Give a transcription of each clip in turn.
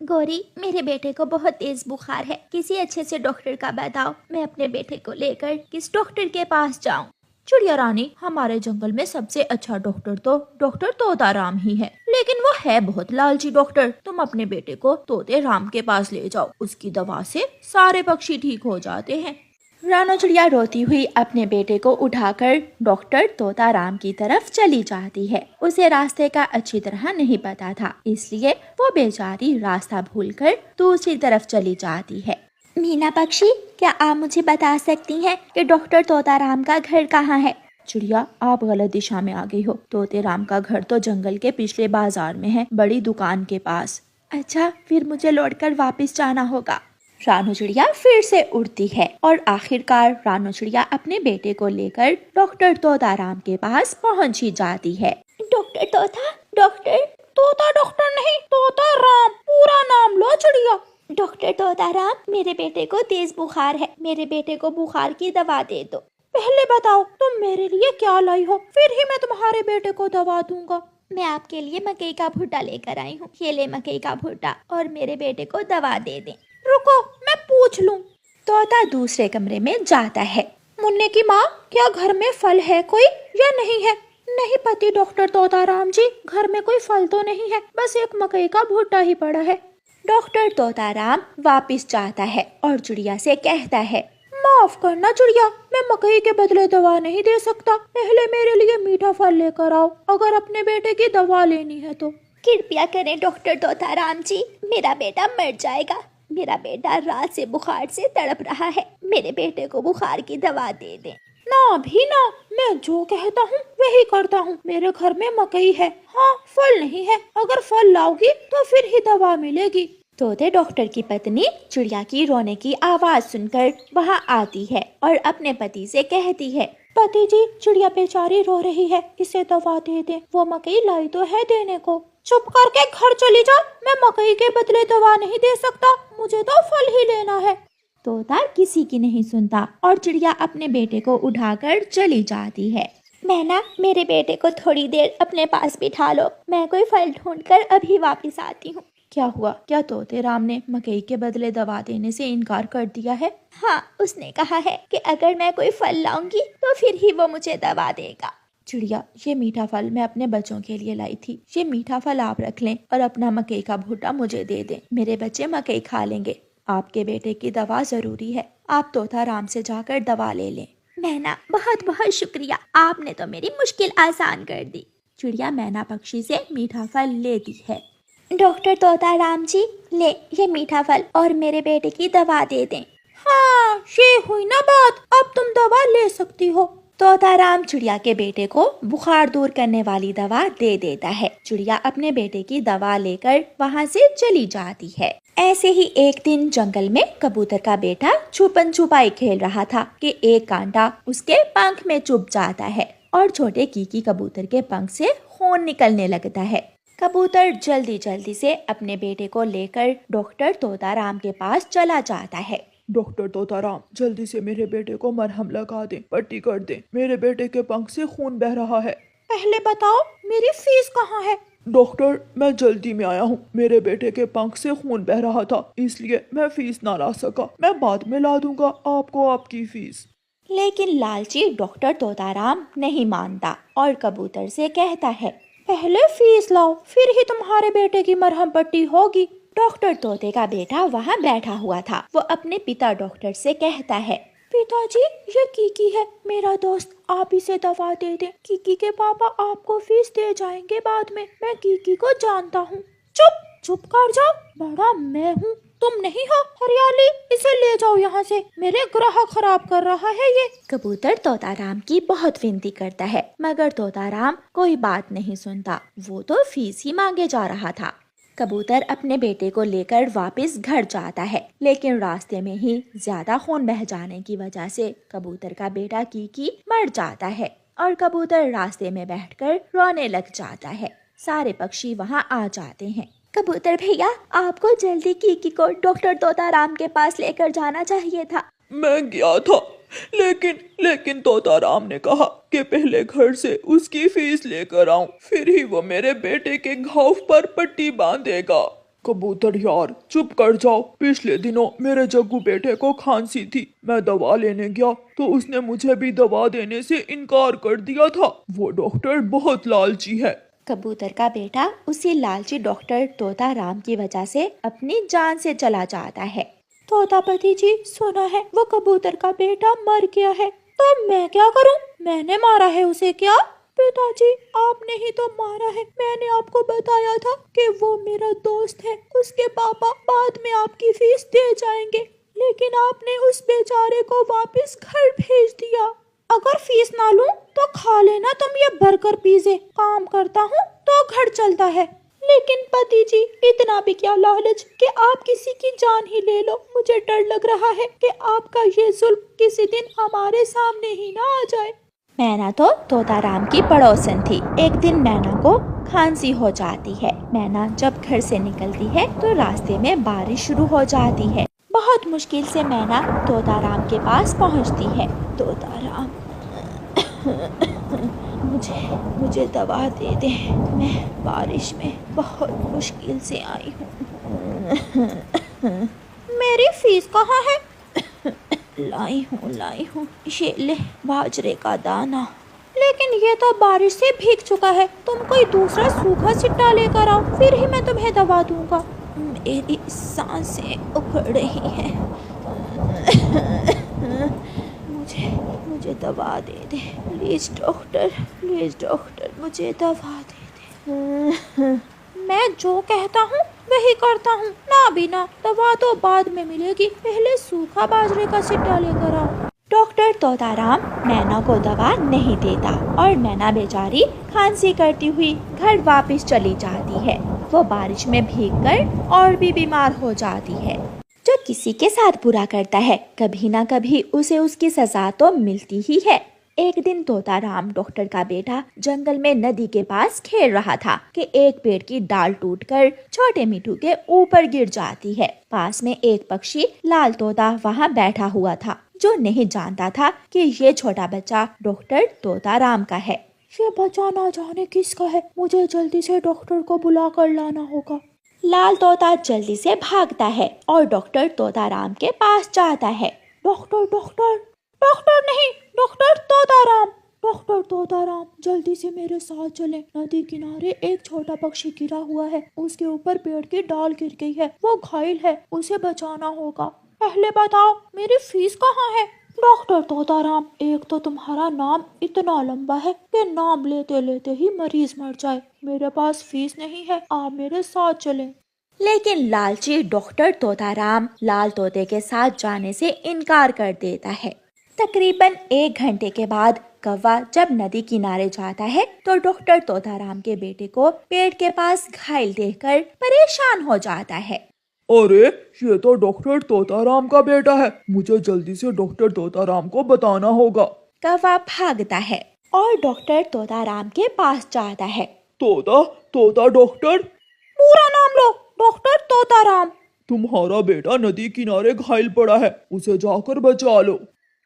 गौरी, मेरे बेटे को बहुत तेज बुखार है, किसी अच्छे से डॉक्टर का बताओ। मैं अपने बेटे को लेकर किस डॉक्टर के पास जाऊं? चिड़िया रानी, हमारे जंगल में सबसे अच्छा डॉक्टर तो डॉक्टर तोताराम ही है, लेकिन वो है बहुत लालची डॉक्टर। तुम अपने बेटे को तोते राम के पास ले जाओ, उसकी दवा से सारे पक्षी ठीक हो जाते हैं। रानो चिड़िया रोती हुई अपने बेटे को उठाकर डॉक्टर तोताराम की तरफ चली जाती है। उसे रास्ते का अच्छी तरह नहीं पता था, इसलिए वो बेचारी रास्ता भूलकर दूसरी तरफ चली जाती है। मीना पक्षी, क्या आप मुझे बता सकती हैं कि डॉक्टर तोताराम का घर कहाँ है? चिड़िया, आप गलत दिशा में आ गई हो। तोते राम का घर तो जंगल के पिछले बाजार में है, बड़ी दुकान के पास। अच्छा, फिर मुझे लौटकर वापस जाना होगा। रानो चिड़िया फिर से उड़ती है और आखिरकार रानो चिड़िया अपने बेटे को लेकर डॉक्टर तोताराम के पास पहुंच ही जाती है। डॉक्टर तोता, डॉक्टर तोता डॉक्टर नहीं, तोताराम, पूरा नाम लो चिड़िया। डॉक्टर तोताराम, मेरे बेटे को तेज बुखार है, मेरे बेटे को बुखार की दवा दे दो। पहले बताओ तुम मेरे लिए क्या लाई हो, फिर ही मैं तुम्हारे बेटे को दवा दूंगा। मैं आपके लिए मकई का भुट्टा लेकर आई हूँ, ये ले मकई का भुट्टा और मेरे बेटे को दवा दे दें। रुको, मैं पूछ लूं। तोता दूसरे कमरे में जाता है। मुन्ने की माँ, क्या घर में फल है कोई या नहीं है? नहीं पति डॉक्टर तोताराम जी, घर में कोई फल तो नहीं है, बस एक मकई का भुट्टा ही पड़ा है। डॉक्टर तोताराम वापस जाता है और चिड़िया से कहता है, माफ करना चिड़िया, मैं मकई के बदले दवा नहीं दे सकता, पहले मेरे लिए मीठा फल लेकर आओ, अगर अपने बेटे की दवा लेनी है तो। कृपया करें डॉक्टर तोताराम जी, मेरा बेटा मर जाएगा। मेरा बेटा रात से बुखार से तड़प रहा है, मेरे बेटे को बुखार की दवा दे दें। ना भी ना, मैं जो कहता हूँ वही करता हूँ। मेरे घर में मकई है, हाँ फल नहीं है, अगर फल लाओगी तो फिर ही दवा मिलेगी। तोते डॉक्टर की पत्नी चिड़िया की रोने की आवाज सुनकर वहाँ आती है और अपने पति से कहती है, पति जी, चिड़िया बेचारी रो रही है, इसे दवा दे दे, वो मकई लाई तो है देने को। चुप करके घर चली जा, मैं मकई के बदले दवा नहीं दे सकता, मुझे तो फल ही लेना है। तोता किसी की नहीं सुनता और चिड़िया अपने बेटे को उठाकर चली जाती है। मैना, मेरे बेटे को थोड़ी देर अपने पास बिठा लो, मैं कोई फल ढूंढकर अभी वापस आती हूँ। क्या हुआ? क्या तोते राम ने मकई के बदले दवा देने से इनकार कर दिया है? हाँ, उसने कहा है कि अगर मैं कोई फल लाऊंगी तो फिर ही वो मुझे दवा देगा। चिड़िया, ये मीठा फल मैं अपने बच्चों के लिए लाई थी, ये मीठा फल आप रख लें और अपना मकई का भुट्टा मुझे दे दें, मेरे बच्चे मकई खा लेंगे। आपके बेटे की दवा जरूरी है, आप तोता राम से जाकर दवा ले लें। मैना, बहुत बहुत शुक्रिया, आपने तो मेरी मुश्किल आसान कर दी। चिड़िया मैना पक्षी से मीठा फल लेती है। डॉक्टर तोताराम जी, ले ये मीठा फल और मेरे बेटे की दवा दे दें। हाँ, ये हुई ना बात, अब तुम दवा ले सकती हो। तोताराम चिड़िया के बेटे को बुखार दूर करने वाली दवा दे देता है। चिड़िया अपने बेटे की दवा लेकर वहाँ से चली जाती है। ऐसे ही एक दिन जंगल में कबूतर का बेटा छुपन छुपाई खेल रहा था कि एक कांटा उसके पंख में चुभ जाता है और छोटे कीकी कबूतर के पंख से खून निकलने लगता है। कबूतर जल्दी जल्दी से अपने बेटे को लेकर डॉक्टर तोताराम के पास चला जाता है। डॉक्टर तोताराम, जल्दी से मेरे बेटे को मरहम लगा दें, पट्टी कर दें, मेरे बेटे के पंख से खून बह रहा है। पहले बताओ मेरी फीस कहाँ है? डॉक्टर, मैं जल्दी में आया हूँ, मेरे बेटे के पंख से खून बह रहा था, इसलिए मैं फीस ना ला सका, मैं बाद में ला दूंगा आपको आपकी फीस। लेकिन लालची डॉक्टर तोताराम नहीं मानता और कबूतर से कहता है, पहले फीस लाओ, फिर ही तुम्हारे बेटे की मरहम पट्टी होगी। डॉक्टर तोते का बेटा वहाँ बैठा हुआ था। वो अपने पिता डॉक्टर से कहता है, पिताजी, ये कीकी है, मेरा दोस्त, आप इसे दवा दे दें। कीकी के पापा आपको फीस दे जाएंगे बाद में, मैं कीकी को जानता हूँ। चुप कर जाओ, बड़ा मैं हूँ, तुम नहीं हो। हरियाली, इसे ले जाओ यहाँ से, मेरे ग्रह खराब कर रहा है ये। कबूतर तोताराम की बहुत विनती करता है, मगर तोताराम कोई बात नहीं सुनता, वो तो फीस ही मांगे जा रहा था। कबूतर अपने बेटे को लेकर वापस घर जाता है, लेकिन रास्ते में ही ज्यादा खून बह जाने की वजह से कबूतर का बेटा कीकी मर जाता है और कबूतर रास्ते में बैठकर रोने लग जाता है। सारे पक्षी वहाँ आ जाते हैं। कबूतर भैया, आपको जल्दी कीकी को डॉक्टर तोताराम के पास लेकर जाना चाहिए था। मैं गया था, लेकिन तोताराम ने कहा कि पहले घर से उसकी फीस लेकर आऊं, फिर ही वो मेरे बेटे के घाव पर पट्टी बांधेगा। कबूतर यार चुप कर जाओ। पिछले दिनों मेरे जग्गू बेटे को खांसी थी, मैं दवा लेने गया तो उसने मुझे भी दवा देने से इनकार कर दिया था। वो डॉक्टर बहुत लालची है। कबूतर का बेटा उसी लालची डॉक्टर तोता राम की वजह से अपनी जान से चला जाता है। तोतापति जी, सुना है वो कबूतर का बेटा मर गया है, तो मैं क्या करूं? मैंने मारा है उसे क्या? पिताजी, आपने ही तो मारा है। मैंने आपको बताया था कि वो मेरा दोस्त है, उसके पापा बाद में आपकी फीस दे जाएंगे, लेकिन आपने उस बेचारे को वापस घर भेज दिया। अगर फीस ना लूं तो खा लेना तुम ये बर्गर पिज़्ज़े। काम करता हूँ तो घर चलता है। लेकिन पति जी, इतना भी क्या लालच कि आप किसी की जान ही ले लो। मुझे डर लग रहा है कि आपका ये जुल्म किसी दिन हमारे सामने ही ना आ जाए। मैना तो तोता राम की पड़ोसन थी। एक दिन मैना को खांसी हो जाती है। मैना जब घर से निकलती है तो रास्ते में बारिश शुरू हो जाती है। बहुत मुश्किल से मैना तोता राम के पास पहुंचती है। तोता राम, मुझे दवा दे दे, मैं बारिश में बहुत मुश्किल से आई हूँ। मेरी फीस कहाँ है? लाई हूँ, ये ले बाजरे का दाना। लेकिन ये तो बारिश से भीग चुका है। तुम कोई दूसरा सूखा सिट्टा लेकर आओ, फिर ही मैं तुम्हें दवा दूंगा। मेरी सांसें उखड़ रही हैं। मुझे दवा दे दे, प्लीज डॉक्टर, मुझे दवा दे दे। मैं जो कहता हूँ वही करता हूँ। ना बिना दवा तो बाद में मिलेगी, पहले सूखा बाजरे का सिट्टा लेकर आओ। डॉक्टर तोता राम मैना को दवा नहीं देता और मैना बेचारी खांसी करती हुई घर वापस चली जाती है। वो बारिश में भीगकर और भी बीमार हो जाती है। जो किसी के साथ बुरा करता है, कभी ना कभी उसे उसकी सजा तो मिलती ही है। एक दिन तोता राम डॉक्टर का बेटा जंगल में नदी के पास खेल रहा था कि एक पेड़ की डाल टूटकर छोटे मिठू के ऊपर गिर जाती है। पास में एक पक्षी लाल तोता वहाँ बैठा हुआ था, जो नहीं जानता था कि ये छोटा बच्चा डॉक्टर तोता राम का है। ये बच्चा ना जाने किसका है, मुझे जल्दी से डॉक्टर को बुला कर लाना होगा। लाल तोता जल्दी से भागता है और डॉक्टर तोता राम के पास जाता है। डॉक्टर नहीं, डॉक्टर तोता राम। डॉक्टर तोता राम, जल्दी से मेरे साथ चलें। नदी किनारे एक छोटा पक्षी गिरा हुआ है, उसके ऊपर पेड़ की डाल गिर गई है, वो घायल है, उसे बचाना होगा। पहले बताओ मेरी फीस कहाँ है? डॉक्टर तोता राम, एक तो तुम्हारा नाम इतना लंबा है कि नाम लेते लेते ही मरीज मर जाए। मेरे पास फीस नहीं है, आप मेरे साथ चलें। लेकिन लालची डॉक्टर तोता राम लाल तोते के साथ जाने से इनकार कर देता है। तकरीबन 1 घंटे के बाद कौवा जब नदी किनारे जाता है तो डॉक्टर तोता राम के बेटे को पेड़ के पास घायल देखकर परेशान हो जाता है। अरे ये तो डॉक्टर तोता राम का बेटा है, मुझे जल्दी से डॉक्टर तोता राम को बताना होगा। कौवा भागता है और डॉक्टर तोता राम के पास जाता है। तोता डॉक्टर, पूरा नाम लो, डॉक्टर तोता राम। तुम्हारा बेटा नदी किनारे घायल पड़ा है, उसे जाकर बचा लो।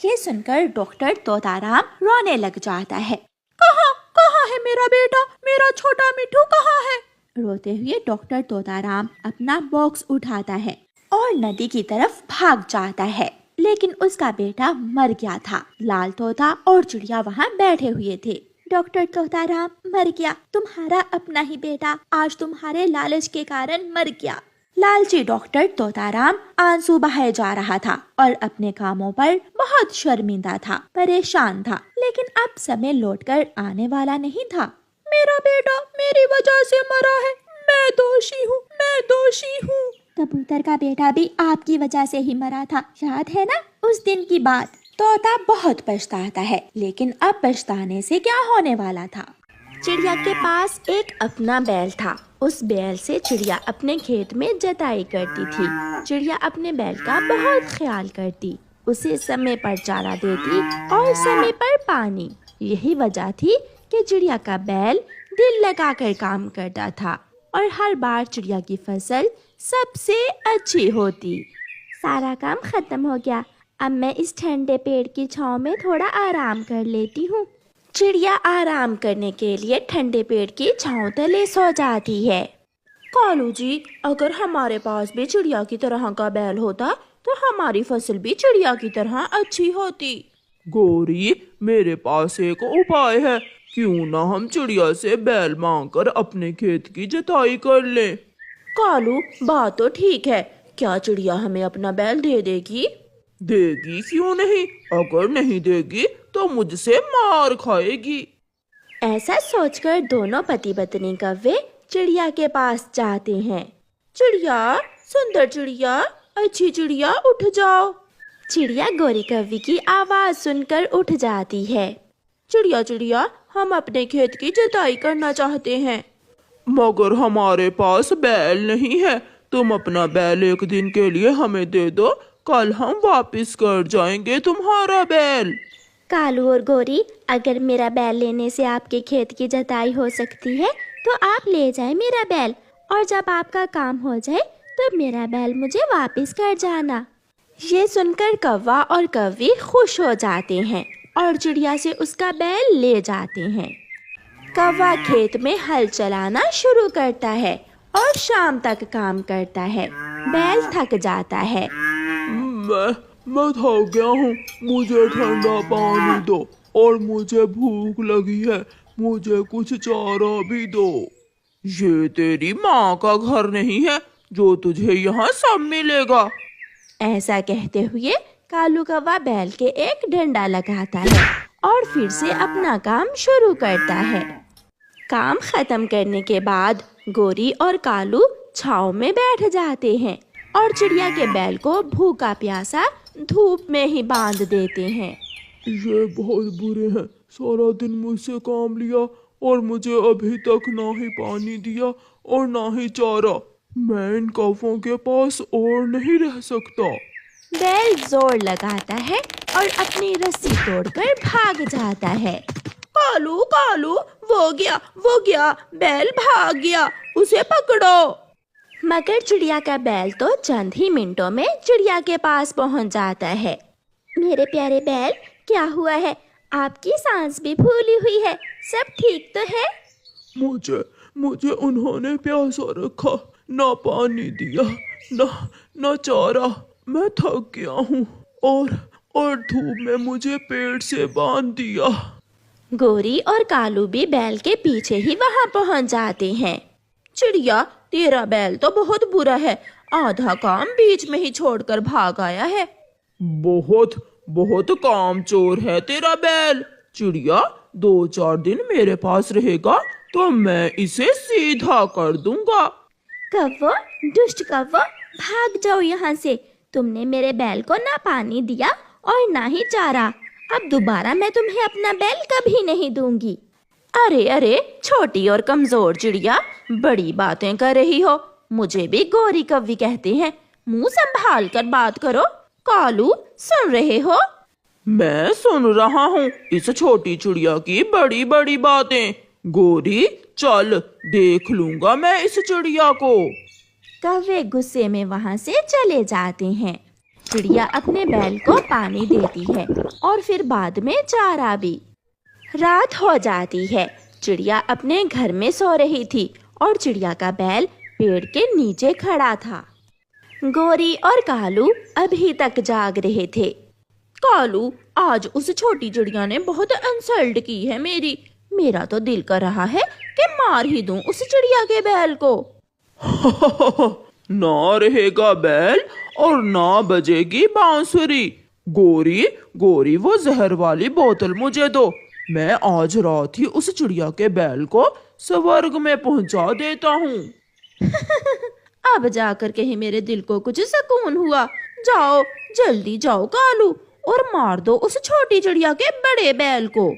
ये सुनकर डॉक्टर तोता राम रोने लग जाता है। कहाँ है मेरा बेटा? मेरा छोटा मिठू कहाँ है? रोते हुए डॉक्टर तोता राम अपना बॉक्स उठाता है और नदी की तरफ भाग जाता है। लेकिन उसका बेटा मर गया था। लाल तोता और चिड़िया वहाँ बैठे हुए थे। डॉक्टर तोता राम मर गया, तुम्हारा अपना ही बेटा आज तुम्हारे लालच के कारण मर गया। लालची डॉक्टर तोता राम आंसू बहाए जा रहा था और अपने कामों पर बहुत शर्मिंदा था, परेशान था। लेकिन अब समय लौटकर आने वाला नहीं था। मेरा बेटा मेरी वजह से मरा है, मैं दोषी हूँ। कबूतर का बेटा भी आपकी वजह से ही मरा था, याद है ना उस दिन की बात? तोता बहुत पछताता है, लेकिन अब पछताने से क्या होने वाला था। चिड़िया के पास एक अपना बैल था। उस बैल से चिड़िया अपने खेत में जुताई करती थी। चिड़िया अपने बैल का बहुत ख्याल करती, उसे समय पर चारा देती और समय पर पानी। यही वजह थी कि चिड़िया का बैल दिल लगाकर काम करता था और हर बार चिड़िया की फसल सबसे अच्छी होती। सारा काम खत्म हो गया, अब मैं इस ठंडे पेड़ की छांव में थोड़ा आराम कर लेती हूँ। चिड़िया आराम करने के लिए ठंडे पेड़ की छांव तले सो जाती है। कालू जी, अगर हमारे पास भी चिड़िया की तरह का बैल होता तो हमारी फसल भी चिड़िया की तरह अच्छी होती। गौरी, मेरे पास एक उपाय है। क्यों ना हम चिड़िया से बैल मांगकर अपने खेत की जुताई कर लें। कालू, बात तो ठीक है, क्या चिड़िया हमें अपना बैल दे देगी? देगी क्यों नहीं, अगर नहीं देगी तो मुझसे मार खाएगी। ऐसा सोचकर दोनों पति पत्नी कौवे चिड़िया के पास जाते हैं। चिड़िया, सुंदर चिड़िया, अच्छी चिड़िया, उठ जाओ। चिड़िया गौरी कौवी की आवाज सुनकर उठ जाती है। चिड़िया चिड़िया, हम अपने खेत की जुताई करना चाहते हैं। मगर हमारे पास बैल नहीं है। तुम अपना बैल एक दिन के लिए हमें दे दो, कल हम वापस कर जाएंगे तुम्हारा बैल। कालू और गौरी, अगर मेरा बैल लेने से आपके खेत की जुताई हो सकती है तो आप ले जाए मेरा बैल, और जब आपका काम हो जाए तो मेरा बैल मुझे वापस कर जाना। ये सुनकर कौवा और कौवी खुश हो जाते हैं और चिड़िया से उसका बैल ले जाते हैं। कौवा खेत में हल चलाना शुरू करता है और शाम तक काम करता है। बैल थक जाता है। मैं थक गया हूँ, मुझे ठंडा पानी दो और मुझे भूख लगी है, मुझे कुछ चारा भी दो। ये तेरी माँ का घर नहीं है जो तुझे यहाँ सब मिलेगा। ऐसा कहते हुए कालू कौवा बैल के एक डंडा लगाता है और फिर से अपना काम शुरू करता है। काम खत्म करने के बाद गौरी और कालू छांव में बैठ जाते हैं और चिड़िया के बैल को भूखा प्यासा धूप में ही बांध देते हैं। ये बहुत बुरे हैं, सारा दिन मुझसे काम लिया और मुझे अभी तक ना ही पानी दिया और ना ही चारा। मैं इन कौवों के पास और नहीं रह सकता। बैल जोर लगाता है और अपनी रस्सी तोड़कर भाग जाता है। कालू कालू, वो गया, बैल भाग गया, उसे पकड़ो। मगर चिड़िया का बैल तो चंद ही मिनटों में चिड़िया के पास पहुंच जाता है। मेरे प्यारे बैल, क्या हुआ है? आपकी सांस भी फूली हुई है, सब ठीक तो है? मुझे उन्होंने प्यासा रखा, ना पानी दिया, ना चारा। मैं थक गया हूँ और धूप में मुझे पेड़ से बांध दिया। गौरी और कालू भी बैल के पीछे ही वहां पहुंच जाते हैं। चिड़िया, तेरा बैल तो बहुत बुरा है, आधा काम बीच में ही छोड़कर भाग आया है। बहुत कामचोर है तेरा बैल। चिड़िया, 2-4 दिन मेरे पास रहेगा तो मैं इसे सीधा कर दूंगा। कव्वो, दुष्ट कव्वो, भाग जाओ यहाँ से। तुमने मेरे बैल को ना पानी दिया और ना ही चारा। अब दोबारा मैं तुम्हें अपना बैल कभी नहीं दूंगी। अरे, छोटी और कमजोर चिड़िया, बड़ी बातें कर रही हो। मुझे भी गौरी कौवी कहते हैं, मुंह संभाल कर बात करो। कालू, सुन रहे हो? मैं सुन रहा हूँ इस छोटी चिड़िया की बड़ी बड़ी बातें। गौरी, चल, देख लूंगा मैं इस चिड़िया को। कौवे गुस्से में वहां से चले जाते हैं। चिड़िया अपने बैल को पानी देती है और फिर बाद में चारा भी। रात हो जाती है। चिड़िया अपने घर में सो रही थी और चिड़िया का बैल पेड़ के नीचे खड़ा था। गौरी और कालू अभी तक जाग रहे थे। कालू, आज उस छोटी चिड़िया ने बहुत इंसल्ट की है मेरी। मेरा तो दिल कर रहा है कि मार ही दूं उस चिड़िया के बैल को। ना रहेगा बैल और ना बजेगी बांसुरी। गौरी, वो जहर वाली बोतल मुझे दो। मैं आज रात ही उस चिड़िया के बैल को स्वर्ग में पहुंचा देता हूँ। अब जाकर कहीं मेरे दिल को कुछ सुकून हुआ। जाओ, जल्दी जाओ कालू, और मार दो उस छोटी चिड़िया के बड़े बैल को।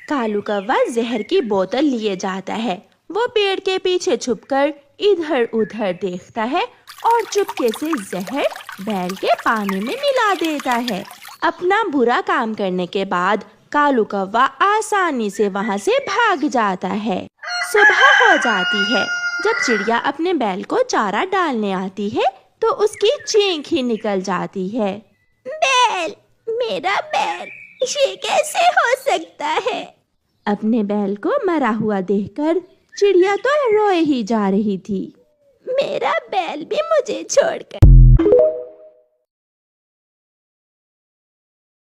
कालू कौवा जहर की बोतल लिए जाता है। वो पेड़ के पीछे छुपकर इधर उधर देखता है और चुपके से जहर बैल के पानी में मिला देता है। अपना बुरा काम करने के बाद कालू कौवा आसानी से वहां से भाग जाता है। सुबह हो जाती है। जब चिड़िया अपने बैल को चारा डालने आती है तो उसकी चीख ही निकल जाती है। बैल, मेरा बैल, ये कैसे हो सकता है? अपने बैल को मरा हुआ देखकर चिड़िया तो रोए ही जा रही थी। मेरा बैल भी मुझे छोड़कर।